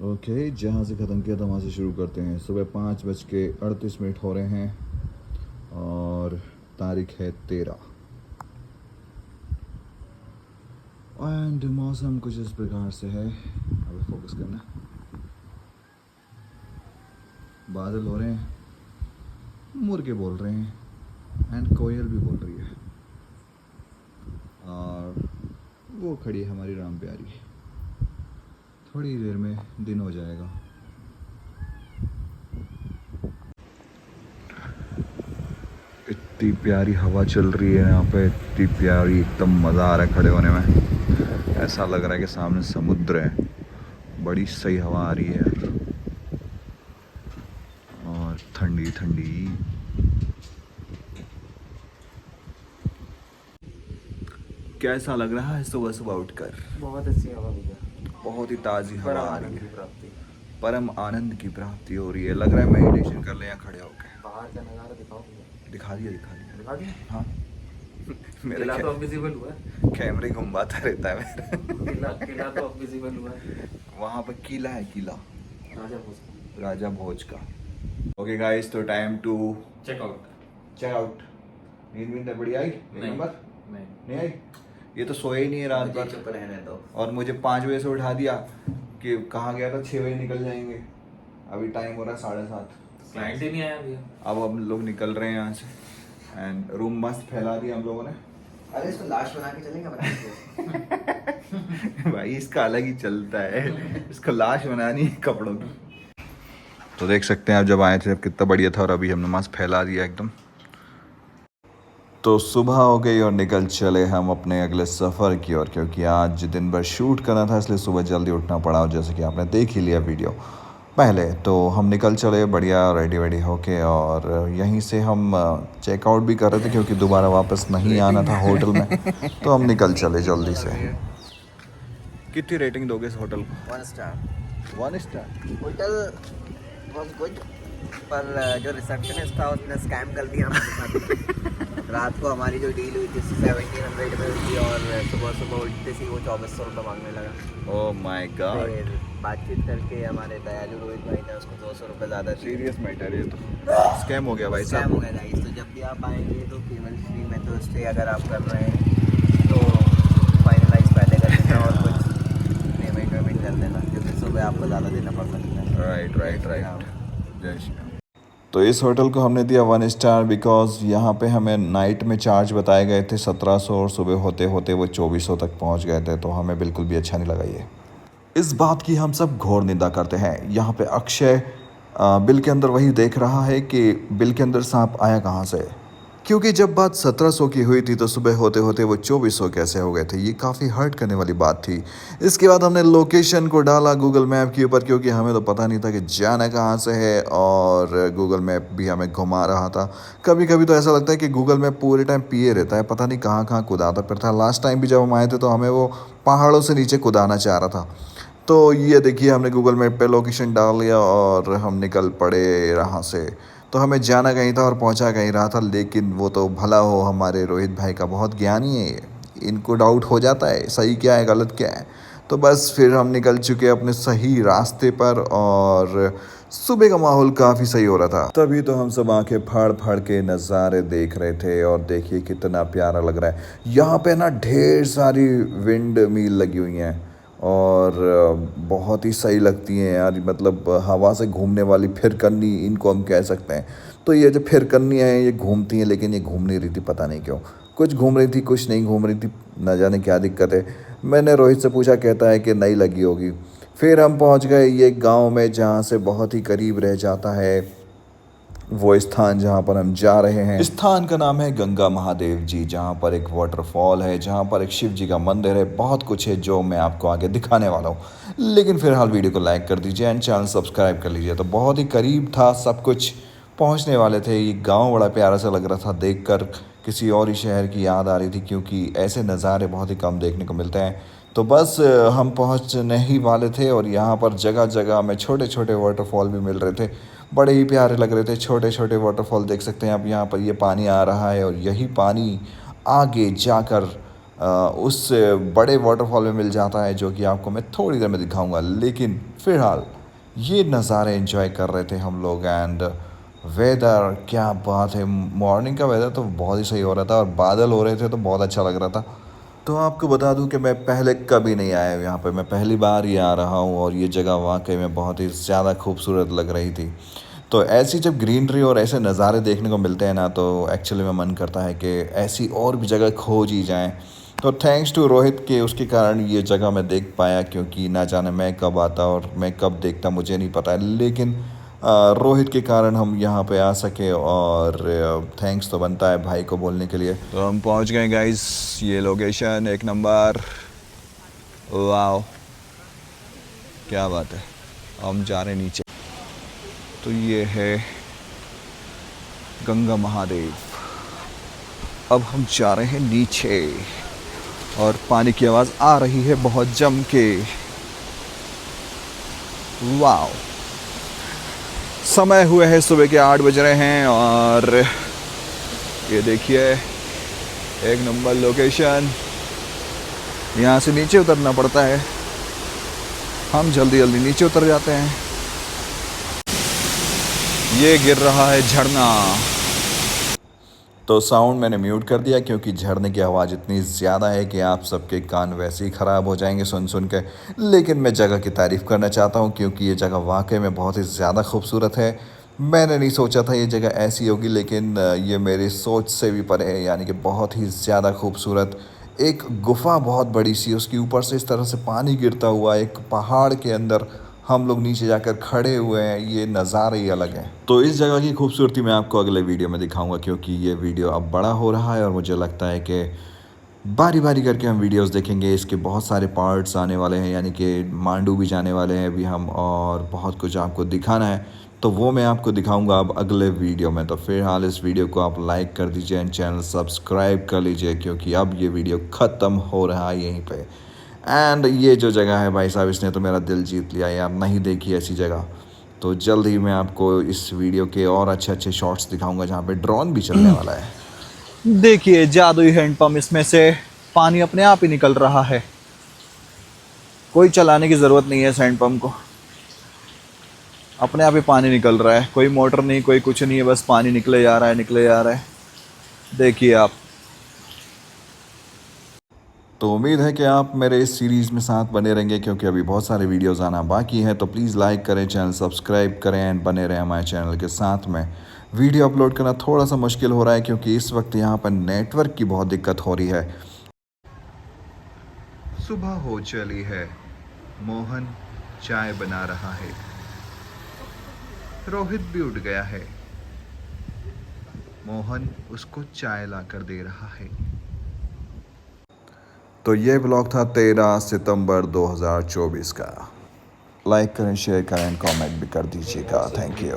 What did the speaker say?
Okay, जहाँ से ख़त्म किया था वहाँ से शुरू करते हैं। सुबह 5:38 हो रहे हैं और तारीख है 13 एंड मौसम कुछ इस प्रकार से है। अभी फोकस करना। बादल हो रहे हैं, मुर्गे बोल रहे हैं एंड कोयल भी बोल रही है और वो खड़ी है हमारी राम प्यारी। थोड़ी देर में दिन हो जाएगा। इतनी प्यारी हवा चल रही है यहाँ पे, इतनी प्यारी, एकदम मज़ा आ रहा है खड़े होने में। ऐसा लग रहा है कि सामने समुद्र है। बड़ी सही हवा आ रही है यार और ठंडी ठंडी। कैसा लग रहा है सुबह सुबह उठकर? बहुत अच्छी हवा भैया, बहुत ही ताज़ी हवा आ रही आनंद की है। प्राप्ति। परम आनंद की प्राप्ति हो रही है। लग रहा है मेडिटेशन कर ले यहाँ खड़े होकर। बाहर का नज़ारा दिखाओ भैया। दिखा दिया दिखा दिया। दिखा दिया? हाँ मेरे किला तो अब विजिबल हुआ है। कैमरे घुमाता रहता है मेरा। किला तो अब विजिबल हुआ है। वहाँ पर किला है, किला राजा भोज का। राजा भोज का। ओके गाइस, तो time to check out. Check out. नींद वींद बढ़िया आई? एक नहीं। नंबर? नहीं। नहीं आई? ये तो सोए ही नहीं है रात भर। चुप रहने दो। और मुझे 5 बजे से उठा दिया कि कहाँ गया था, 6 बजे निकल जाएंगे। अभी टाइम हो रहा है 7:30। क्लाइंट ही नहीं आया भैया। अब हम लोग निकल रहे हैं यहाँ से एंड रूम मस्त फैला दिया हम लोगों ने। अरे इसको लाश बना के चलेंगे बना के। भाई इसका अलग ही चलता है, इसको लाश बनानी है कपड़ों की। तो देख सकते हैं आप जब आए थे अब कितना बढ़िया था और अभी हमने मस्त फैला दिया एकदम। तो सुबह हो गई और निकल चले हम अपने अगले सफ़र की ओर, क्योंकि आज दिन भर शूट करना था इसलिए सुबह जल्दी उठना पड़ा। और जैसे कि आपने देख ही लिया वीडियो पहले, तो हम निकल चले बढ़िया रेडी वेडी होके और यहीं से हम चेकआउट भी कर रहे थे क्योंकि दोबारा वापस नहीं आना था होटल में। तो हम निकल चले जल्दी से। कितनी रेटिंग दोगे इस होटल को? 1 star. 1 star. Hotel was good, पर जो रिसेप्शनिस्ट था उसने स्कैम कर दिया हमारे साथ। रात को हमारी जो डील हुई थी 1700 में हुई थी और सुबह सुबह उठते ही वो 2400 रुपये मांगने लगा। Oh my God. फिर बातचीत करके हमारे दयालु रोहित भाई ने उसको 200 रुपये ज़्यादा दिए। सीरियस मैटर है ये तो। स्कैम हो गया भाई स्कैम साहब। हो गया गाइस। तो जब भी आप आएंगे तो केवल फ्री में तो स्टे अगर आप कर रहे हैं तो फाइनलाइज पहले कर देना और कुछ पेमेंट वेमेंट कर देना, क्योंकि सुबह आपको ज़्यादा देना पड़ सकता है। राइट। जय श्री राम। तो इस होटल को हमने दिया 1 स्टार बिकॉज यहाँ पे हमें नाइट में चार्ज बताए गए थे 1700 और सुबह होते होते वो 2400 तक पहुँच गए थे। तो हमें बिल्कुल भी अच्छा नहीं लगा ये। इस बात की हम सब घोर निंदा करते हैं। यहाँ पे अक्षय बिल के अंदर वही देख रहा है कि बिल के अंदर सांप आया कहाँ से, क्योंकि जब बात 1700 की हुई थी तो सुबह होते होते वो 2400 कैसे हो गए थे। ये काफ़ी हर्ट करने वाली बात थी। इसके बाद हमने लोकेशन को डाला गूगल मैप के ऊपर, क्योंकि हमें तो पता नहीं था कि जाना कहाँ से है और गूगल मैप भी हमें घुमा रहा था। कभी कभी तो ऐसा लगता है कि गूगल मैप पूरे टाइम पिए रहता है, पता नहीं कहाँ कहाँ कुदाता फिरता। लास्ट टाइम भी जब हम आए थे तो हमें वो पहाड़ों से नीचे कुदाना चाह रहा था। तो ये देखिए हमने गूगल मैप पे लोकेशन डाल लिया और हम निकल पड़े यहाँ से। तो हमें जाना कहीं था और पहुँचा कहीं रहा था, लेकिन वो तो भला हो हमारे रोहित भाई का, बहुत ज्ञानी है ये। इनको डाउट हो जाता है सही क्या है गलत क्या है। तो बस फिर हम निकल चुके अपने सही रास्ते पर और सुबह का माहौल काफ़ी सही हो रहा था। तभी तो हम सब आंखें फाड़ फाड़ के नज़ारे देख रहे थे और देखिए कितना प्यारा लग रहा है। यहाँ पे ना ढेर सारी विंड मिल लगी हुई हैं और बहुत ही सही लगती हैं यार। मतलब हवा से घूमने वाली फिरकन्नी इनको हम कह सकते हैं। तो ये जो फिरकन्नी है ये घूमती हैं, लेकिन ये घूम नहीं रही थी, पता नहीं क्यों। कुछ घूम रही थी कुछ नहीं घूम रही थी, न जाने क्या दिक्कत है। मैंने रोहित से पूछा, कहता है कि नहीं लगी होगी। फिर हम पहुंच गए ये गांव में जहां से बहुत ही करीब रह जाता है वो स्थान जहाँ पर हम जा रहे हैं। स्थान का नाम है गंगा महादेव जी, जहाँ पर एक वाटरफॉल है, जहाँ पर एक शिव जी का मंदिर है। बहुत कुछ है जो मैं आपको आगे दिखाने वाला हूँ, लेकिन फिलहाल वीडियो को लाइक कर दीजिए एंड चैनल सब्सक्राइब कर लीजिए। तो बहुत ही करीब था सब कुछ, पहुँचने वाले थे। ये गाँव बड़ा प्यारा सा लग रहा था, देख कर किसी और ही शहर की याद आ रही थी, क्योंकि ऐसे नज़ारे बहुत ही कम देखने को मिलते हैं। तो बस हम पहुंचने ही वाले थे और यहाँ पर जगह जगह में छोटे छोटे वाटरफॉल भी मिल रहे थे, बड़े ही प्यारे लग रहे थे। छोटे छोटे वाटरफॉल देख सकते हैं आप, यहाँ पर ये पानी आ रहा है और यही पानी आगे जाकर उससे बड़े वाटरफॉल में मिल जाता है, जो कि आपको मैं थोड़ी देर में दिखाऊंगा। लेकिन फ़िलहाल ये नज़ारे एंजॉय कर रहे थे हम लोग। एंड वेदर, क्या बात है, मॉर्निंग का वेदर तो बहुत ही सही हो रहा था और बादल हो रहे थे तो बहुत अच्छा लग रहा था। तो आपको बता दूं कि मैं पहले कभी नहीं आया यहाँ पे, मैं पहली बार ही आ रहा हूँ और ये जगह वाकई में बहुत ही ज़्यादा खूबसूरत लग रही थी। तो ऐसी जब ग्रीनरी और ऐसे नज़ारे देखने को मिलते हैं ना, तो एक्चुअली में मन करता है कि ऐसी और भी जगह खोज ही जाएँ। तो थैंक्स टू रोहित के, उसके कारण ये जगह मैं देख पाया, क्योंकि ना जाने मैं कब आता और मैं कब देखता मुझे नहीं पता है। लेकिन रोहित के कारण हम यहाँ पे आ सके और थैंक्स तो बनता है भाई को बोलने के लिए। तो हम पहुँच गए गाइस, ये लोकेशन 1 नंबर, वाह क्या बात है। हम जा रहे हैं नीचे। तो ये है गंगा महादेव। अब हम जा रहे हैं नीचे और पानी की आवाज़ आ रही है बहुत जम के। वाह, समय हुए हैं सुबह के 8 बज रहे हैं और ये देखिए 1 नंबर लोकेशन। यहाँ से नीचे उतरना पड़ता है, हम जल्दी जल्दी नीचे उतर जाते हैं। ये गिर रहा है झरना। तो साउंड मैंने म्यूट कर दिया क्योंकि झरने की आवाज़ इतनी ज़्यादा है कि आप सबके कान वैसे ही ख़राब हो जाएंगे सुन सुन के। लेकिन मैं जगह की तारीफ़ करना चाहता हूँ क्योंकि ये जगह वाकई में बहुत ही ज़्यादा खूबसूरत है। मैंने नहीं सोचा था ये जगह ऐसी होगी, लेकिन ये मेरी सोच से भी परे है। यानी कि बहुत ही ज़्यादा खूबसूरत, एक गुफ़ा बहुत बड़ी सी, उसके ऊपर से इस तरह से पानी गिरता हुआ, एक पहाड़ के अंदर हम लोग नीचे जाकर खड़े हुए हैं। ये नज़ारे ही अलग हैं। तो इस जगह की खूबसूरती मैं आपको अगले वीडियो में दिखाऊंगा, क्योंकि ये वीडियो अब बड़ा हो रहा है और मुझे लगता है कि बारी बारी करके हम वीडियोस देखेंगे। इसके बहुत सारे पार्ट्स आने वाले हैं, यानी कि मांडू भी जाने वाले हैं अभी हम, और बहुत कुछ आपको दिखाना है। तो वो मैं आपको दिखाऊंगा अब अगले वीडियो में। तो फिलहाल इस वीडियो को आप लाइक कर दीजिए एंड चैनल सब्सक्राइब कर लीजिए, क्योंकि अब ये वीडियो ख़त्म हो रहा है यहीं पे। एंड ये जो जगह है भाई साहब, इसने तो मेरा दिल जीत लिया यार, नहीं देखी ऐसी जगह। तो जल्द ही मैं आपको इस वीडियो के और अच्छे अच्छे शॉट्स दिखाऊंगा जहाँ पे ड्रोन भी चलने वाला है। देखिए जादुई हैंडपम्प, इसमें से पानी अपने आप ही निकल रहा है, कोई चलाने की ज़रूरत नहीं है इस हैंडपम्प को, अपने आप ही पानी निकल रहा है। कोई मोटर नहीं, कोई कुछ नहीं है, बस पानी निकले जा रहा है, निकले जा रहा है। देखिए आप। तो उम्मीद है कि आप मेरे इस सीरीज़ में साथ बने रहेंगे, क्योंकि अभी बहुत सारे वीडियोज़ आना बाकी हैं। तो प्लीज़ लाइक करें, चैनल सब्सक्राइब करें एंड बने रहें हमारे चैनल के साथ में। वीडियो अपलोड करना थोड़ा सा मुश्किल हो रहा है क्योंकि इस वक्त यहाँ पर नेटवर्क की बहुत दिक्कत हो रही है। सुबह हो चली है, मोहन चाय बना रहा है, रोहित भी उठ गया है, मोहन उसको चाय ला कर दे रहा है। तो ये ब्लॉग था 13 सितंबर 2024 का। लाइक करें, शेयर करें, कमेंट भी कर दीजिएगा। Thank you.